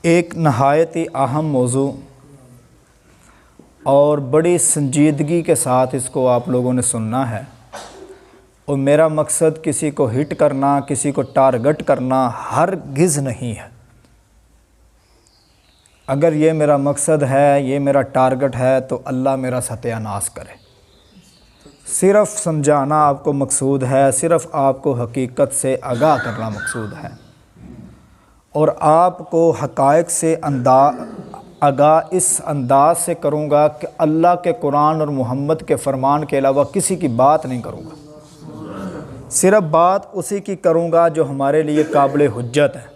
एक नहायत ही अहम मौजू और बड़ी संजीदगी के साथ इसको आप लोगों ने सुनना है। और मेरा मकसद किसी को हिट करना, किसी को टारगेट करना हरगिज़ नहीं है। अगर ये मेरा मकसद है, ये मेरा टारगेट है, तो अल्लाह मेरा सत्यानाश करे। सिर्फ़ समझाना आपको मकसूद है, सिर्फ़ आपको हकीकत से आगाह करना मकसूद है और आपको हक़ाइक़ से आगाह इस अंदाज से करूँगा कि अल्लाह के कुरान और मोहम्मद के फ़रमान के अलावा किसी की बात नहीं करूँगा। सिर्फ़ बात उसी की करूँगा जो हमारे लिए काबिल हुज्जत है।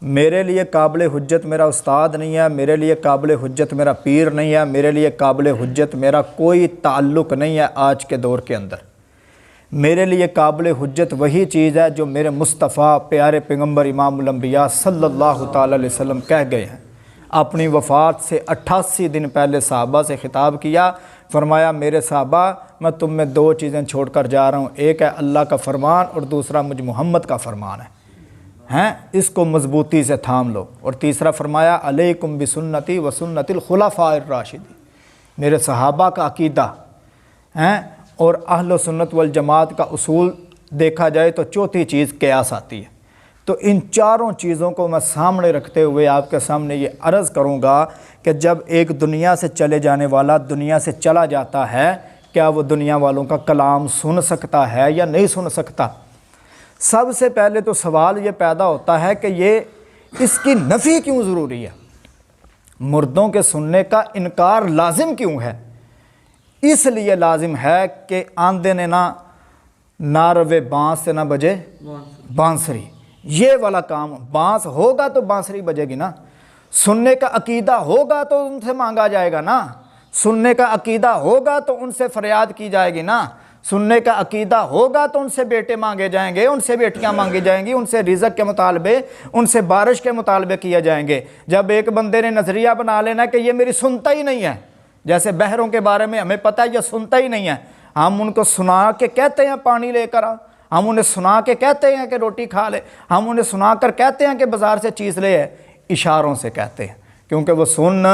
मेरे लिए काबिल हुज्जत मेरा उस्ताद नहीं है, मेरे लिए काबिल हुज्जत मेरा पीर नहीं है, मेरे लिए काबिल हुज्जत मेरा कोई ताल्लुक़ नहीं है आज के दौर के अंदर। मेरे लिए काबिल हुज्जत वही चीज़ है जो मेरे मुस्तफ़ा प्यारे पैगम्बर इमामुल अंबिया सल्लल्लाहु ताला अलैहि वसल्लम कह गए हैं। अपनी वफ़ात से 88 दिन पहले सहाबा से ख़िताब किया, फ़रमाया मेरे सहाबा मैं तुम में दो चीज़ें छोड़ कर जा रहा हूँ, एक है अल्लाह का फ़रमान और दूसरा मुझ मोहम्मद का फ़रमान है, इसको मजबूती से थाम लो। और तीसरा फ़रमाया अलैकुम बिसुन्नती व सुन्नतिल खुलफ़ाइर राशिदीन, मेरे सहाबा का अक़ीदा है और अहल सुन्नत वल जमात का उसूल देखा जाए तो चौथी चीज़ क़यास आती है। तो इन चारों चीज़ों को मैं सामने रखते हुए आपके सामने ये अर्ज़ करूँगा कि जब एक दुनिया से चले जाने वाला दुनिया से चला जाता है, क्या वो दुनिया वालों का कलाम सुन सकता है या नहीं सुन सकता? सबसे पहले तो सवाल ये पैदा होता है कि ये इसकी नफ़ी क्यों ज़रूरी है? मुर्दों के सुनने का इनकार लाजिम क्यों है? इसलिए लाजिम है कि आंधे ने ना रवे बाँस से ना बजे बांसुरी। ये वाला काम, बाँस होगा तो बांसुरी बजेगी ना। सुनने का अकीदा होगा तो उनसे मांगा जाएगा ना। सुनने का अकीदा होगा तो उनसे फरियाद की जाएगी ना। सुनने का अकीदा होगा तो उनसे बेटे मांगे जाएंगे, उनसे बेटियां मांगी जाएंगी, उनसे रिज़्क़ के मुतालबे, उनसे बारिश के मुतालबे किए जाएंगे। जब एक बंदे ने नज़रिया बना लेना कि ये मेरी सुनता ही नहीं है, जैसे बहरों के बारे में हमें पता है ये सुनता ही नहीं है, हम उनको सुना के कहते हैं पानी लेकर आ, हम उन्हें सुना के कहते हैं कि रोटी खा ले, हम उन्हें सुना कर कहते हैं कि बाज़ार से चीज़ ले है, इशारों से कहते हैं क्योंकि वो सुन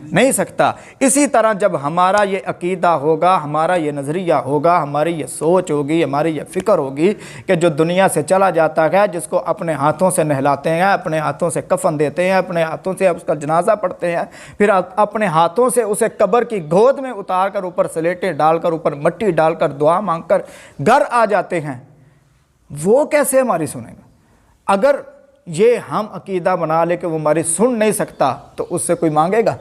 नहीं सकता। इसी तरह जब हमारा ये अकीदा होगा, हमारा ये नज़रिया होगा, हमारी ये सोच होगी, हमारी ये फ़िक्र होगी कि जो दुनिया से चला जाता है, जिसको अपने हाथों से नहलाते हैं, अपने हाथों से कफ़न देते हैं, अपने हाथों से उसका जनाजा पढ़ते हैं, फिर अपने हाथों से उसे कब्र की गोद में उतार कर ऊपर स्लेटें डालकर, ऊपर मिट्टी डालकर, दुआ मांग कर घर आ जाते हैं, वो कैसे हमारी सुनेगा? अगर ये हम अकीदा बना ले कि वो हमारी सुन नहीं सकता तो उससे कोई मांगेगा?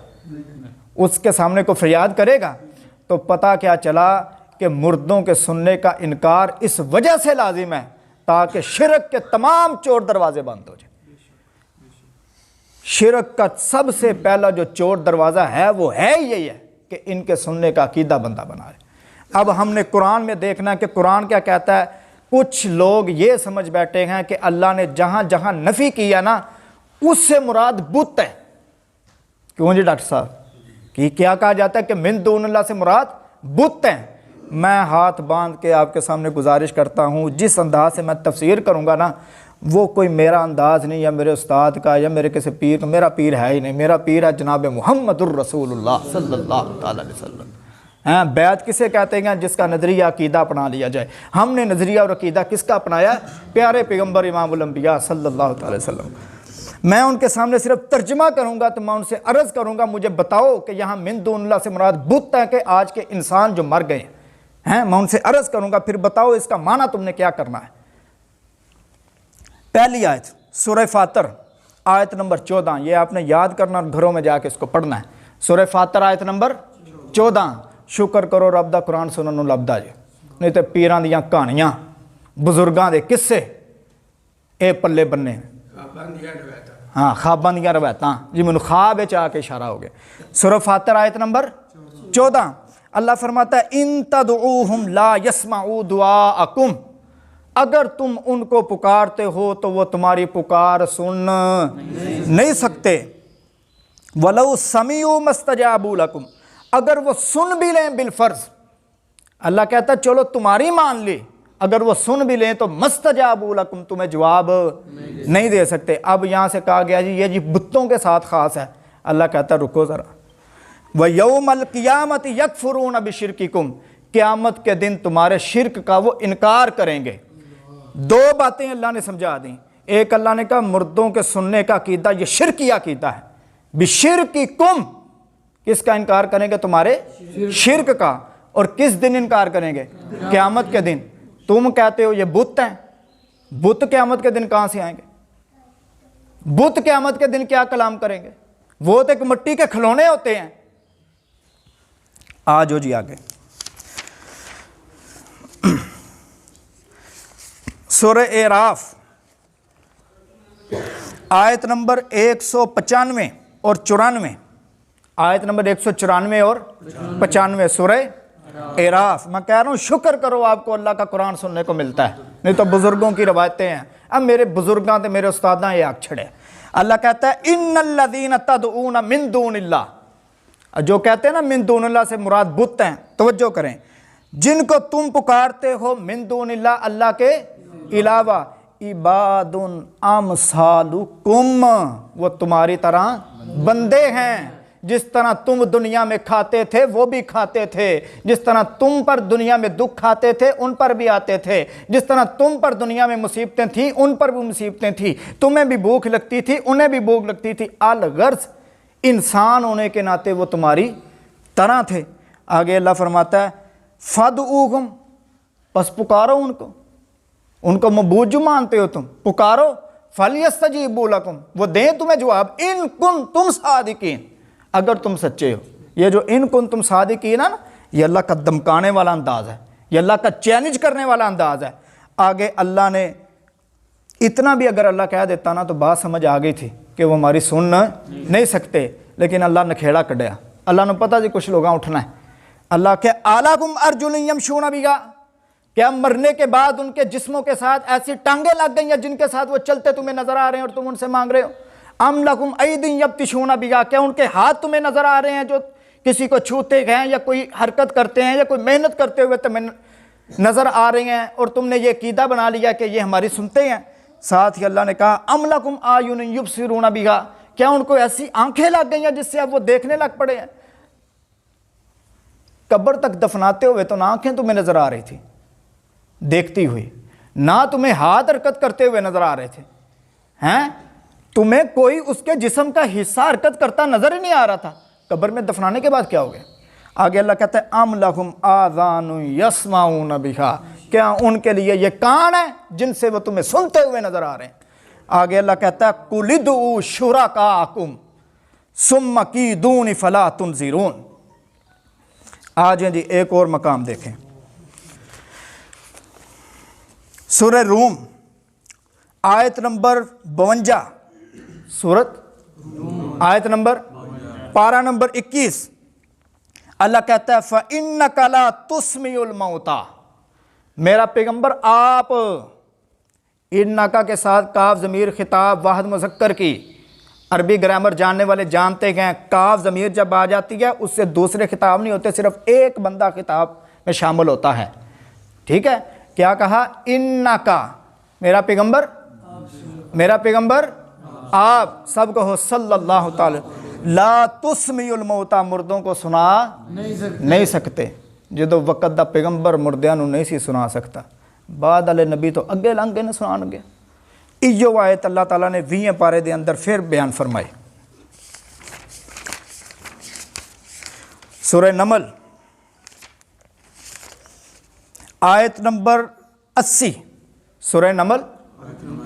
उसके सामने को फरियाद करेगा? तो पता क्या चला कि मुर्दों के सुनने का इनकार इस वजह से लाजिम है ताकि शिरक के तमाम चोर दरवाजे बंद हो जाए। शिरक का सबसे पहला जो चोर दरवाज़ा है वो है यही है कि इनके सुनने का अकीदा बंदा बना ले। अब हमने कुरान में देखना कि कुरान क्या कहता है। कुछ लोग ये समझ बैठे हैं कि अल्लाह ने जहाँ जहाँ नफ़ी किया ना उससे मुराद बुत है। क्यों जी डॉक्टर साहब, कि क्या कहा जाता है कि मिन दूनिल्लाह से मुराद बुत हैं? मैं हाथ बांध के आपके सामने गुजारिश करता हूँ, जिस अंदाज से मैं तफसीर करूँगा ना वो कोई मेरा अंदाज़ नहीं या मेरे उस्ताद का या मेरे किसी पीर का। मेरा पीर है ही नहीं, मेरा पीर है जनाब मुहम्मदुर रसूलुल्लाह सल्लल्लाहु अलैहि वसल्लम। हैं, बैत किसे कहते हैं? जिसका नज़रिया अकीदा अपना लिया जाए। हमने नज़रिया और अकीदा किसका अपनाया? प्यारे पैगम्बर इमामुल अंबिया सल्लल्लाहु अलैहि वसल्लम। मैं उनके सामने सिर्फ तर्जमा करूँगा तो मैं उनसे अर्ज़ करूँगा मुझे बताओ कि यहाँ मिन दूनिल्लाह से मुराद बुत है कि आज के इंसान जो मर गए हैं? मैं उनसे अर्ज़ करूँगा फिर बताओ इसका माना तुमने क्या करना है। पहली आयत सूरह फातर आयत नंबर 14, ये आपने याद करना और घरों में जाके इसको पढ़ना है। सूरह फातर आयत नंबर 14। शुक्र करो रब दा कुरान सुनन नूं लभदा जे, नहीं तो पीरां दियां कहानियां बुजुर्गां दे किस्से ए पल्ले बन्ने। हाँ, ख्वाबां दियां रवायतां जी, मैनूं ख्वाब विच आके इशारा हो गया। सूरह फातर आयत नंबर 14 अल्लाह फरमाता है इन तदऊहुम ला यस्माऊ दुआअकुम, अगर तुम उनको पुकारते हो तो वो तुम्हारी पुकार सुन नहीं सकते। वलौ समीउ मस्तजाबू लकुम, अगर वो सुन भी लें बिलफर्ज, अल्लाह कहता है चलो तुम्हारी मान ली, अगर वो सुन भी लें तो मस्तजाबू लकुम, तुम्हें जवाब नहीं दे सकते। अब यहाँ से कहा गया जी ये जी बुतों के साथ ख़ास है। अल्लाह कहता है रुको ज़रा, व यौमल क़ियामत यकफ़ुरून बिशिरकिकुम, क़यामत के दिन तुम्हारे शिरक का वो इनकार करेंगे। दो बातें अल्लाह ने समझा दी। एक अल्लाह ने कहा मुर्दों के सुनने का अकीदा ये शिरकी अकीदा है, बिशिरकिकुम, किसका इनकार करेंगे? तुम्हारे शिरक का। और किस दिन इनकार करेंगे? क़यामत के दिन। तुम कहते हो ये बुत हैं, बुत क़यामत के दिन कहाँ से आएंगे? बुत क़यामत के दिन क्या कलाम करेंगे? वो तो एक मिट्टी के खिलौने होते हैं। आ जाओ जी आगे, सूरह एराफ आयत नंबर 195 और 94, आयत नंबर 194 और 95 सूरह एराफ। मैं कह रहा हूँ शुक्र करो आपको अल्लाह का कुरान सुनने को मिलता है, नहीं तो बुजुर्गों की रवायतें हैं। अब मेरे बुजुर्गां ते मेरे उस्तादां ये अक्षर है। अल्लाह कहता है इन्नल्लज़ीना तदऊना मिन दूनिल्लाह, जो कहते हैं ना मिन दूनिल्लाह से मुराद बुत हैं। तवज्जो करें, जिनको तुम पुकारते हो मिन दूनिल्लाह, अल्लाह के अलावा, इबादुन अमसालुकुम, वो तुम्हारी तरह बंदे हैं। जिस तरह तुम दुनिया में खाते थे वो भी खाते थे, जिस तरह तुम पर दुनिया में दुख आते थे उन पर भी आते थे, जिस तरह तुम पर दुनिया में मुसीबतें थी उन पर भी मुसीबतें थी, तुम्हें भी भूख लगती थी उन्हें भी भूख लगती थी। अलगर्ज इंसान होने के नाते वो तुम्हारी तरह थे। आगे अल्लाह फरमाता है फदऊहुम, बस पुकारो उनको, उनको मबूजू मानते हो तुम, पुकारो। फलयस्तजीबू लकुम, वो दें तुम्हें जवाब। इन कुन तुम सादिकीन, अगर तुम सच्चे हो। ये जो इन कुन तुम सादिकीन है ना, ये अल्लाह का धमकाने वाला अंदाज है, ये अल्लाह का चैलेंज करने वाला अंदाज है। आगे अल्लाह ने इतना भी अगर अल्लाह कह देता ना तो बात समझ आ गई थी कि वो हमारी सुन नहीं सकते, लेकिन अल्लाह ने खेड़ा कढ़िया। अल्लाह ने पता जी कुछ लोग उठना है। अल्लाह के आलाकुम अर्जुलन यमशूना बिहा, क्या मरने के बाद उनके जिस्मों के साथ ऐसी टांगे लग गई हैं जिनके साथ वो चलते तुम्हें नजर आ रहे हैं और तुम उनसे मांग रहे हो? अम लकुम ऐदिन यब्तिशूना बिहा, क्या उनके हाथ तुम्हें नजर आ रहे हैं जो किसी को छूते हैं या कोई हरकत करते हैं या कोई मेहनत करते हुए तुम्हें नजर आ रहे हैं और तुमने ये कीदा बना लिया कि ये हमारी सुनते हैं? साथ ही अल्लाह ने कहा अम लकुम आयुन युबसिरूना बिहा, क्या उनको ऐसी आंखें लग गई हैं जिससे अब वो देखने लग पड़े हैं? कब्र तक दफनाते हुए तो ना आंखें तुम्हें नजर आ रही थी देखती हुई, ना तुम्हें हाथ हरकत करते हुए नजर आ रहे थे, हैं? तुम्हें कोई उसके जिस्म का हिस्सा हरकत करता नजर ही नहीं आ रहा था। कब्र में दफनाने के बाद क्या हो गया? आगे अल्लाह कहता है अम लहुम आज़ानु यस्माऊन बिहा, क्या उनके लिए ये कान है जिनसे वो तुम्हें सुनते हुए नजर आ रहे हैं? आगे अल्लाह कहता है कुलिदू शुरकाकुम सुम्मा कीदून फला तुनज़िरून। आज जी एक और मकाम देखें, सूरह रूम आयत नंबर 52, सूरत आयत नंबर पारा नंबर 21। अल्लाह कहता है फ़इन्नका ला तुस्मिउल मौता, मेरा पैगंबर आप, इन्नका के साथ काफ ज़मीर खिताब वाहिद मुज़क्कर की, अरबी ग्रामर जानने वाले जानते हैं काफ ज़मीर जब आ जाती है उससे दूसरे खिताब नहीं होते, सिर्फ एक बंदा खिताब में शामिल होता है। ठीक है, क्या कहा? इन्नका, मेरा पैगंबर, मेरा पैगंबर आप, सब कहो सल्लल्लाहु ताला, ला तुस्मिउल मौता, मुर्दों को सुना नहीं सकते। जो वक़्त दा पैगंबर मुर्दियां नूं नहीं सी सुना सकता, बाद वाले नबी तो अगे लंघ गए न सुनाणगे। इयो आयत अल्लाह ताला ने 20 पारे दे अंदर फिर बयान फरमाई। सूरह नमल आयत नंबर 80, सूरह नमल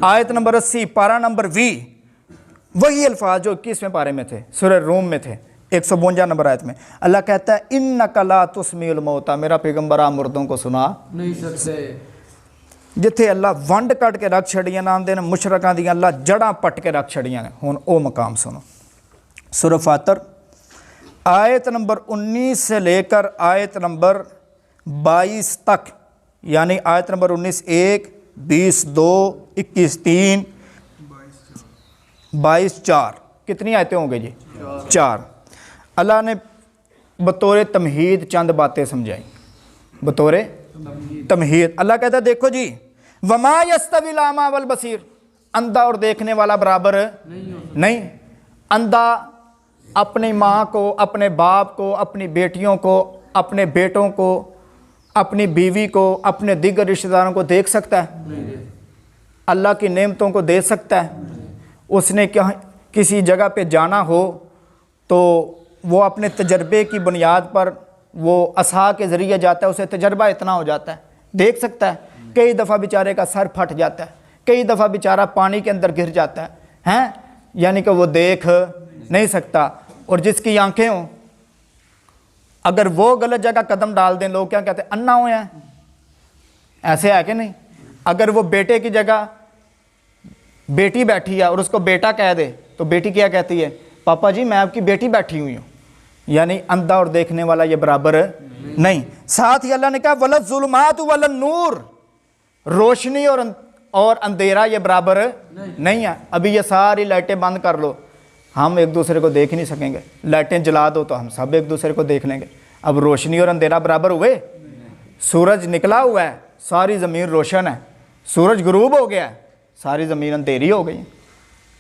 आयत नंबर 80 पारा नंबर 20, वही अल्फाज जो 21वें पारे में थे, सूरह रूम में थे, 152 नंबर आयत में। अल्लाह कहता है इन्नका ला तुस्मिउल मौता, मेरा पैगंबर आ मुर्दों को सुना नहीं सकते। जिथे अल्लाह वंड कट के रख छड़ियां नाम देन मुशरकां दियां अल्लाह जड़ां पट के रख छड़ियां। हुण ओ मकाम सुनो, सूरह फातर आयत नंबर 19 से लेकर आयत नंबर 22 तक, यानी आयत नंबर 19 1, 20 2, 21 3, 22 4, कितनी आयतें होंगी जी? 4। अल्लाह ने बतौर तमहीद चंद बातें समझाई, बतौर तमहीद। अल्लाह कहता है देखो जी, वमा यस्तविल आमा वल बसीर, अंधा और देखने वाला बराबर नहीं। अंधा अपनी माँ को, अपने बाप को, अपनी बेटियों को, अपने बेटों को, अपनी बीवी को, अपने दीगर रिश्तेदारों को देख सकता है? अल्लाह की नेमतों को देख सकता है? उसने क्या किसी जगह पे जाना हो तो वो अपने तजर्बे की बुनियाद पर वो असा के ज़रिए जाता है, उसे तजर्बा इतना हो जाता है, देख सकता है। कई दफ़ा बेचारे का सर फट जाता है, कई दफ़ा बेचारा पानी के अंदर गिर जाता है, हैं? यानी कि वो देख नहीं सकता। और जिसकी आंखें हों, अगर वो गलत जगह कदम डाल दें, लोग क्या कहते हैं? अन्ना हुए हैं। ऐसे है कि नहीं? अगर वो बेटे की जगह बेटी बैठी है और उसको बेटा कह दे तो बेटी क्या कहती है? पापा जी मैं आपकी बेटी बैठी हुई हूँ। यानी अंधा और देखने वाला ये बराबर नहीं। साथ ही अल्लाह ने कहा वल ज़ुलुमात वल नूर, रोशनी और अंधेरा ये बराबर नहीं है। अभी ये सारी लाइटें बंद कर लो, हम एक दूसरे को देख नहीं सकेंगे। लाइटें जला दो तो हम सब एक दूसरे को देख लेंगे। अब रोशनी और अंधेरा बराबर हुए? सूरज निकला हुआ है, सारी ज़मीन रोशन है। सूरज गुरूब हो गया है, सारी ज़मीन अंधेरी हो गई।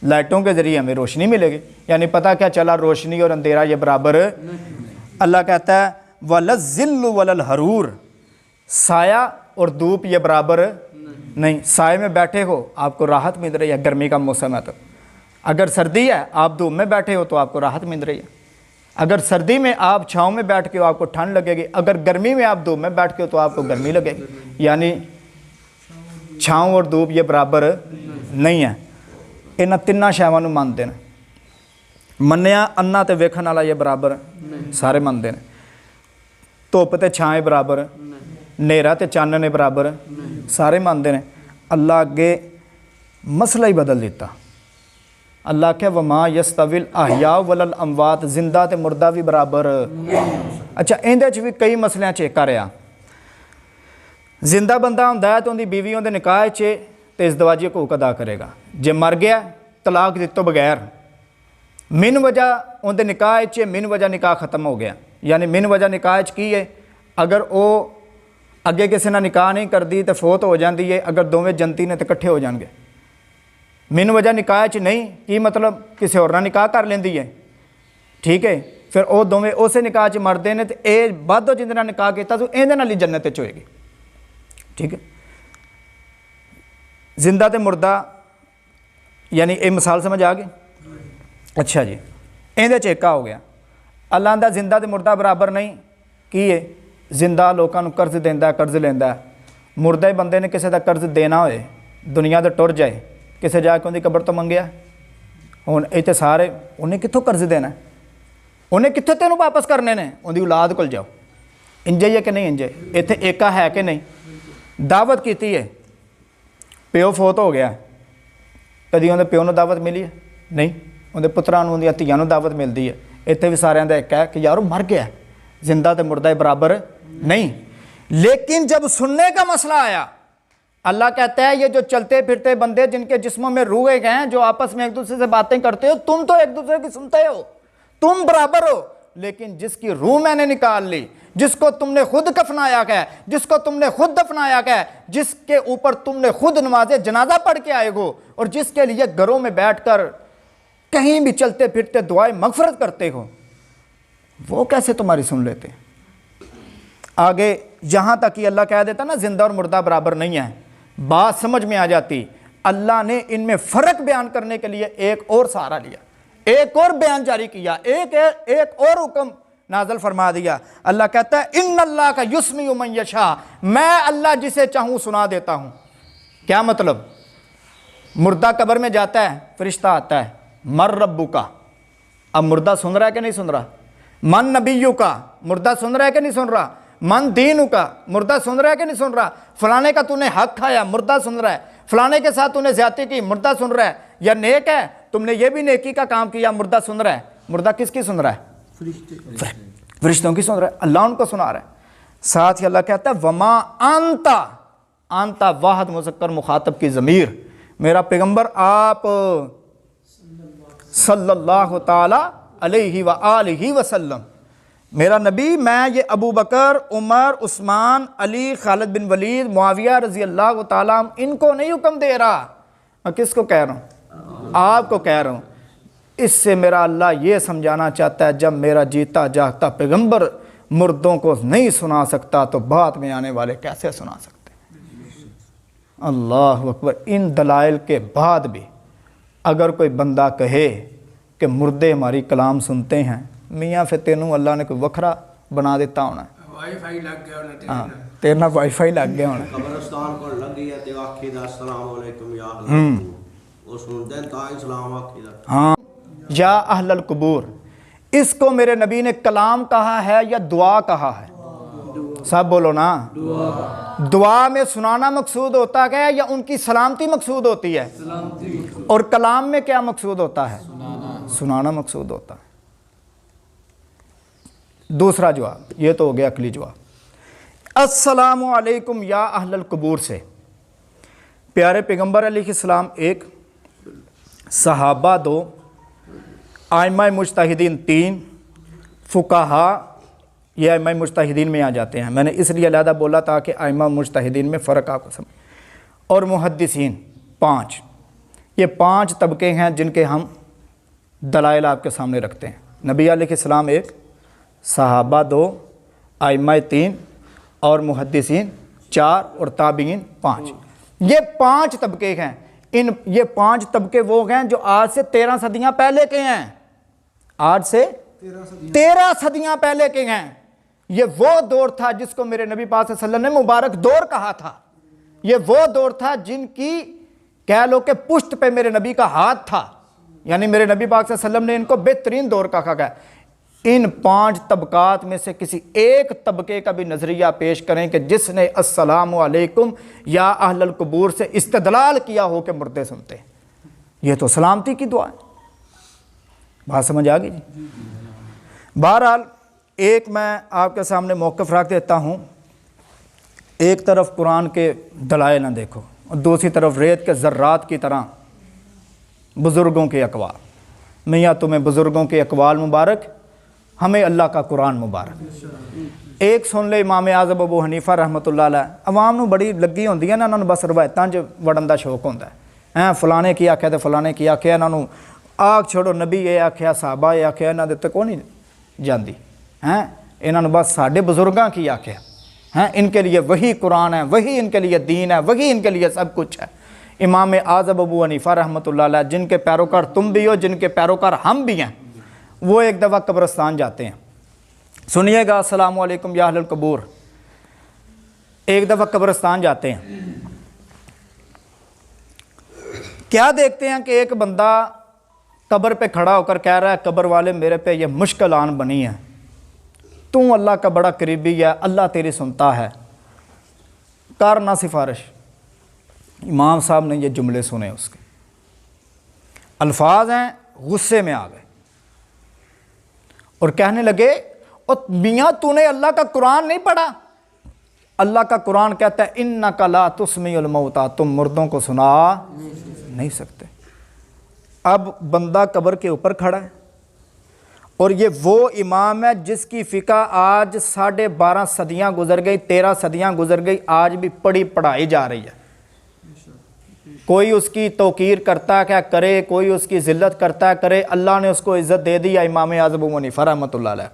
लाइटों के ज़रिए हमें रोशनी मिलेगी। यानी पता क्या चला? रोशनी और अंधेरा ये बराबर। अल्लाह कहता है वल ज़िल्लु वल हरूर, साया और धूप ये बराबर नहीं। साए में बैठे हो आपको राहत मिल रही है, गर्मी का मौसम है तो। अगर सर्दी है आप धूप में बैठे हो तो आपको राहत मिल रही है। अगर सर्दी में आप छाँव में बैठ के हो आपको ठंड लगेगी, अगर गर्मी में आप धूप में बैठ के हो तो आपको गर्मी लगेगी। यानी छाँव और धूप ये बराबर नहीं है। इन्हां तिन्नां शैवां नूं मनदे ने। मन्निया अन्ना ते वेखण वाला ये बराबर सारे मनदे ने। धुप ते छां बराबर, नेरा ते चानने बराबर सारे मनदे ने। अल्लाह अगे मसला ही बदल दिता। अल्लाह क्या वमा यस्तविल अहया वलल अमवात, जिंदा ते मुर्दा भी बराबर। अच्छा इहदे च भी कई मसलियां च एका रहा। जिंदा बंदा हुंदा है तो उहदी बीवी उहदे निकाह च ते इज़दवाजी हकूक अदा करेगा। जे मर गया तलाक दित्तो बगैर मिन वजह उहदे निकाह च, मिन वजह निकाह ख़त्म हो गया। यानी मिन वजह निकाह च की है? अगर वो अगे किसी ने निकाह नहीं करती तो फौत हो जाती है, अगर दोवें जनती ने तो इकट्ठे हो जाएंगे। मिन वजह निकाह च नहीं की मतलब किसी होर नाल निकाह कर लेंदी है, ठीक है, फिर वो दोवें उस निकाह च मरते हैं तो ये वाधो जिंदे नाल निकाह किया तो इहदे नाल ही जन्नत च होएगी, ठीक है। जिंदा ते मुर्दा यानी ये मिसाल समझ आ गई? अच्छा जी, इहदे च एका हो गया। अल्लाह दा जिंदा ते मुर्दा बराबर नहीं की है? जिंदा लोगों को कर्ज देंदा, कर्ज लेंदा। मुर्दा ही बंदे ने किसी का कर्ज देना होए, दुनिया तो टुर जाए, किसी जाके उनकी कबर तो मंगया, हुण इत्थे सारे उन्हें कित्थों कर्ज देना, उन्हें कित्थों तेनों वापस करने ने? उनकी औलाद कोल जाओ। इंजे ही है कि नहीं इंजे? इत्थे एका है कि नहीं? दावत की है, प्यो फौत हो गया, कभी उन्हें प्यो को दावत मिली है? नहीं। उनके पुत्रां नूं, उहदियां धीआं नूं दावत मिलती है। इत्थे भी सारिਆਂ ਦਾ एक है कि यार मर गया, जिंदा तो मुर्दा बराबर नहीं। लेकिन जब सुनने का मसला आया, अल्लाह कहता है ये जो चलते फिरते बंदे जिनके जिस्मों में रूहे गए हैं, जो आपस में एक दूसरे से बातें करते हो, तुम तो एक दूसरे की सुनते हो, तुम बराबर हो। लेकिन जिसकी रूह मैंने निकाल ली, जिसको तुमने खुद कफनाया है, जिसको तुमने खुद दफनाया है, जिसके ऊपर तुमने खुद नमाज़े जनाजा पढ़ के आए हो, और जिसके लिए घरों में बैठकर कहीं भी चलते फिरते दुआएं मगफरत करते हो, वो कैसे तुम्हारी सुन लेते? आगे यहाँ तक कि अल्लाह कह देता ना जिंदा और मुर्दा बराबर नहीं है, बात समझ में आ जाती। अल्लाह ने इनमें फ़र्क बयान करने के लिए एक और सहारा लिया, एक और बयान जारी किया, एक और हुक्म नाजल फरमा दिया। अल्लाह कहता है इन्नल्लाह का युस्मिउ मन यशा, मैं अल्लाह जिसे चाहूँ सुना देता हूँ। क्या मतलब? मुर्दा कब्र में जाता है, फरिश्ता आता है, मर रब्बु का, अब मुर्दा सुन रहा है कि नहीं सुन रहा? मन नबीयु का, मुर्दा सुन रहा है कि नहीं सुन रहा? मन दीनु का, मुर्दा सुन रहा है कि नहीं सुन रहा? फलाने का तूने हक खाया, मुर्दा सुन रहा है। फलाने के साथ तूने ज्यादती की, मुर्दा सुन रहा है। या नेक है, तुमने ये भी नेकी का काम किया, मुर्दा सुन रहा है। मुर्दा किसकी सुन रहा है? फरिश्तों की सुन रहा है, अल्लाह उनको सुना रहा है। साथ ही अल्लाह कहता है वमा अंता, अंता वाहद मुज़क्कर मुखातब की ज़मीर, मेरा पैगंबर आप सल्लल्लाहु ताला अलैहि व आलिहि वसल्लम, मेरा नबी, मैं ये अबू बकर, उमर, उस्मान, अली, खालिद बिन वलीद, मुआविया रज़ी अल्लाह ताला, इनको नहीं हुक्म दे रहा, मैं किसको कह रहा हूँ? आपको कह रहा हूँ। इससे मेरा अल्लाह ये समझाना चाहता है, जब मेरा जीता जागता पैगंबर मुर्दों को नहीं सुना सकता तो बाद में आने वाले कैसे सुना सकते? अल्लाह अकबर। इन दलाइल के बाद भी अगर कोई बंदा कहे कि मुर्दे हमारी कलाम सुनते हैं, मियाँ फिर तेनू अल्लाह ने कोई वखरा बना देता होना, वाईफाई लग गया होना। हाँ तेरे ना वाईफाई लग गया होना। कब्रिस्तान को लगी है ते आखी दा अस्सलाम वालेकुम या वो सुनते हैं ता इस्लाम आखी दा। हाँ, या अहलल कुबूर, इसको मेरे नबी ने कलाम कहा है या दुआ कहा है? सब बोलो ना। दुआ में सुनाना मकसूद होता है या उनकी सलामती मकसूद होती है? और कलाम में क्या मकसूद होता है? सुनाना मकसूद होता है। दूसरा जवाब, ये तो हो गया अकली जवाब। अस्सलामु अलैकुम या अहलल कुबूर से प्यारे पैगंबर अलैहिस्सलाम 1, सहाबा 2, आइमा मुज्तहिदीन 3, फुकाहा, ये आइमा मुज्तहिदीन में आ जाते हैं। मैंने इसलिए अलहदा बोला ताकि आइमा मुज्तहिदीन में फ़र्क आपको समझ, और मुहद्दिसीन 5। ये 5 तबके हैं जिनके हम दलाइल आपके सामने रखते हैं। नबी अलैहिस्सलाम 1, सहाबा 2, आइमा 3 और मुहद्दिसीन 4 और ताबीन 5। ये 5 तबके हैं। ये 5 तबके वो हैं जो आज से 13 सदियाँ पहले के हैं। आज से 13 सदियाँ पहले के हैं। ये वो दौर था जिसको मेरे नबी पाक सल्लल्लाहु अलैहि वसल्लम ने मुबारक दौर कहा था। ये वो दौर था जिनकी कह लो कि पुश्त पे मेरे नबी का हाथ था, यानी मेरे नबी पाक सल्लल्लाहु अलैहि वसल्लम ने इनको बेहतरीन दौर कहा गया। इन 5 तबकात में से किसी एक तबके का भी नज़रिया पेश करें कि जिसने अस्सलामु अलैकुम या अहलल कुबूर से इस्तदलाल किया हो कि मुर्दे सुनते हैं। यह तो सलामती की दुआ है। बात समझ आ गई जी? बहरहाल एक मैं आपके सामने मौक़िफ़ रख देता हूँ। एक तरफ कुरान के दलाइल न देखो और दूसरी तरफ रेत के ज़र्रात की तरह बुज़ुर्गों के अक़वाल। मियाँ तुम्हें बुज़ुर्गों के अक़वाल मुबारक, हमें अल्लाह का कुरान मुबारक। एक सुन ले इमाम आज़म अबू हनीफा रहमतुल्लाह अलैह। अवाम नूं बड़ी लगी होंदी है ना, इन्हां नूं बस रवायतां 'च वड़न दा शौक होंदा है। फलाने की आख्या तो फलाने की आख्या, इन्हां नूं आख छोड़ो नबी ये आख्या साहबा ये आख्या, इन्हां दे उत्ते कोई नहीं जाती हैं। इन्हां नूं बस साडे बुजुर्गां की आख्या हैं। इनके लिए वही कुरान है, वही इनके लिए दीन है, वही इनके लिए सब कुछ है। इमाम आज़म अबू हनीफा रहमतुल्लाह अलैह, जिनके पैरोकार तुम भी हो, जिनके पैरोकार हम भी हैं, वो एक दफ़ा कब्रिस्तान जाते हैं। सुनिएगा, अस्सलामु अलैकुम या अहलल कुबूर। एक दफ़ा कब्रिस्तान जाते हैं, क्या देखते हैं कि एक बंदा कब्र पे खड़ा होकर कह रहा है, कब्र वाले मेरे पे ये मुश्किल आन बनी है, तू अल्लाह का बड़ा करीबी है, अल्लाह तेरी सुनता है, कर ना सिफारिश। इमाम साहब ने ये जुमले सुने, उसके अल्फाज हैं, गुस्से में आ गए और कहने लगे, और मियाँ तूने अल्लाह का कुरान नहीं पढ़ा? अल्लाह का कुरान कहता है इन्नका ला तुस्मिउल मौता, तुम मुर्दों को सुना नहीं सकते। अब बंदा कब्र के ऊपर खड़ा है और ये वो इमाम है जिसकी फ़िक़ा आज 12.5 सदियाँ गुजर गई, 13 सदियाँ गुजर गई, आज भी पढ़ाई जा रही है। कोई उसकी तौकीर करता है क्या करे, कोई उसकी ज़िल्लत करता है करे। अल्लाह ने उसको इज़्ज़त दे दी है। इमाम आज़म अबू हनीफा रहमतुल्लाह अलैह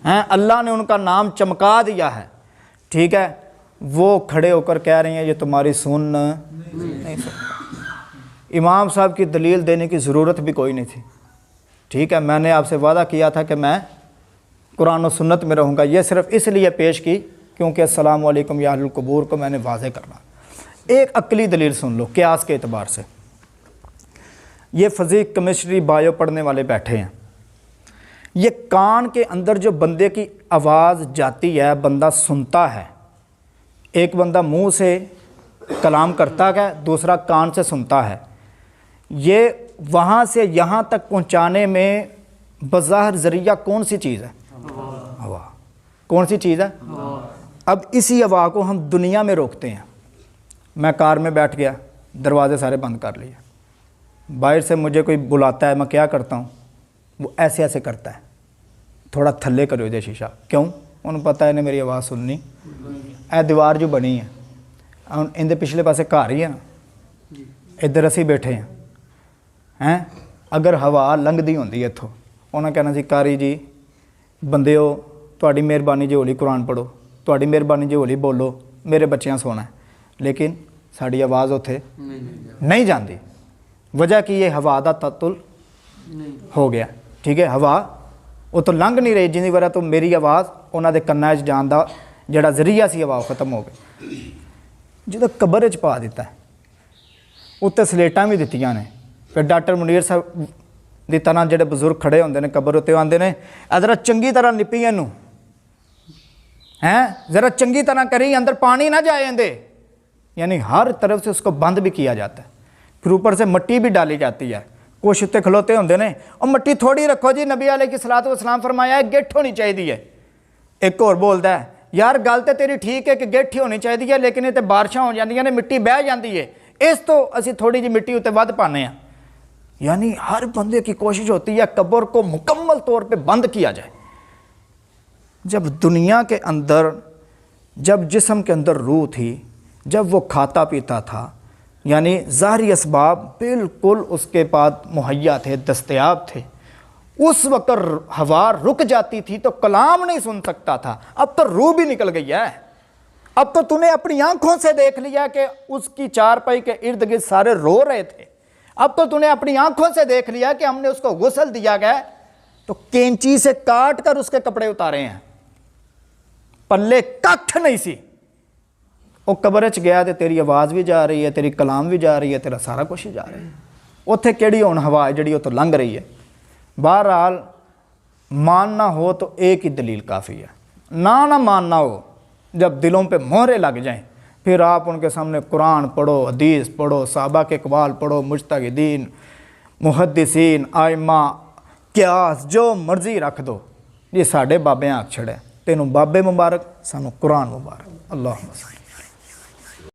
हैं, अल्लाह ने उनका नाम चमका दिया है। ठीक है, वो खड़े होकर कह रहे हैं ये तुम्हारी सुन नहीं सकता। इमाम साहब की दलील देने की ज़रूरत भी कोई नहीं थी। ठीक है, मैंने आपसे वादा किया था कि मैं कुरान और सुन्नत में रहूँगा। ये सिर्फ़ इसलिए पेश की क्योंकि अस्सलामु अलैकुम या अहलुल कुबूर को मैंने वाज़े करना। एक अक्ली दलील सुन लो क़यास के एतबार से। ये फ़िज़िक्स, केमिस्ट्री, बायो पढ़ने वाले बैठे हैं। ये कान के अंदर जो बंदे की आवाज़ जाती है, बंदा सुनता है। एक बंदा मुंह से कलाम करता है, दूसरा कान से सुनता है। ये वहाँ से यहाँ तक पहुँचाने में बज़ाहिर ज़रिया कौन सी चीज़ है? हवा। कौन सी चीज़ है? अब इसी हवा को हम दुनिया में रोकते हैं। मैं कार में बैठ गया, दरवाज़े सारे बंद कर लिए, बाहर से मुझे कोई बुलाता है, मैं क्या करता हूँ, वो ऐसे ऐसे करता है, थोड़ा थल्ले करो दे शीशा। क्यों? उन्हें पता है इन्हें मेरी आवाज़ सुननी। ए दीवार जो बनी है, इनके पिछले पासे घर ही है ना, इधर असी बैठे हैं अगर हवा लंघदी होंदी इत्थों उन्हें कहना सी कारी जी बंदेओ तुहाडी मेहरबानी जे होली कुरान पढ़ो, तुहाडी मेहरबानी जे होली बोलो, मेरे बच्चियां सोना है। लेकिन साड़ी आवाज़ उत्थे नहीं जाती। वजह की ये हवा का तत्तुल हो गया। ठीक है, हवा वो तो लंघ नहीं रही जिंदी वजह तो मेरी आवाज़ उन्होंने कन्ना जान का जोड़ा जरिया सी हवा खत्म हो गई। जो कबर च पा दिता है उत्ते स्लेटां भी दित्तियां ने। फिर डॉक्टर मुनीर साहब की तरह जोड़े बजुर्ग खड़े होंगे ने कबर उत्ते आते हैं इधर चंगी तरह लिपी इनू हैं ज़रा चंगी तरह करी अंदर पानी ना जाए अंदे, यानी हर तरफ से उसको बंद भी किया जाता है। फिर ऊपर से मिट्टी भी डाली जाती है। कुछ उत्ते खलोते होंगे ने और मिट्टी थोड़ी रखो जी, नबी अलैहिस्सलातु वस्सलाम फरमाया है गिट्ठ होनी चाहिए है। एक और बोलता है यार गल तो तेरी ठीक है कि गिट्ठ होनी चाहिए है, लेकिन इतने बारिशा हो जांदियां ने मिट्टी बह जाती है, इस तो असी थोड़ी जी मिट्टी उत्ते वध पाने हैं। यानी हर बंदे की कोशिश होती है कब्र को मुकम्मल तौर पे बंद किया जाए। जब दुनिया के अंदर, जब जिस्म के अंदर रूह थी, जब वो खाता पीता था, यानी ज़ाहरी असबाब बिल्कुल उसके पास मुहैया थे, दस्तयाब थे, उस वक्त हवा रुक जाती थी तो कलाम नहीं सुन सकता था। अब तो रूह भी निकल गई है। अब तो तूने अपनी आंखों से देख लिया कि उसकी चारपाई के इर्द गिर्द सारे रो रहे थे। अब तो तूने अपनी आंखों से देख लिया कि हमने उसको गुस्ल दिया गया तो कैंची से काट कर उसके कपड़े उतारे हैं, पल्ले कख नहीं सी। वो कब्र च गया तो तेरी आवाज़ भी जा रही है, तेरी कलाम भी जा रही है, तेरा सारा कुछ ही जा रहा है। उत्थे केड़ी हुण हवा है जिहड़ी उत्थों लंघ रही है। बहरहाल मानना हो तो एक ही दलील काफ़ी है, ना मानना हो जब दिलों पे मोहरे लग जाएं फिर आप उनके सामने कुरान पढ़ो, हदीस पढ़ो, सहाबा के अक़वाल पढ़ो, मुज्तहिदीन, मुहद्दिसीन, आइमा, क्यास, जो मर्जी रख दो। ये साढ़े बाबे आख छड़े, तेनों बाबे मुबारक, सानू कुरान मुबारक। अल्लाह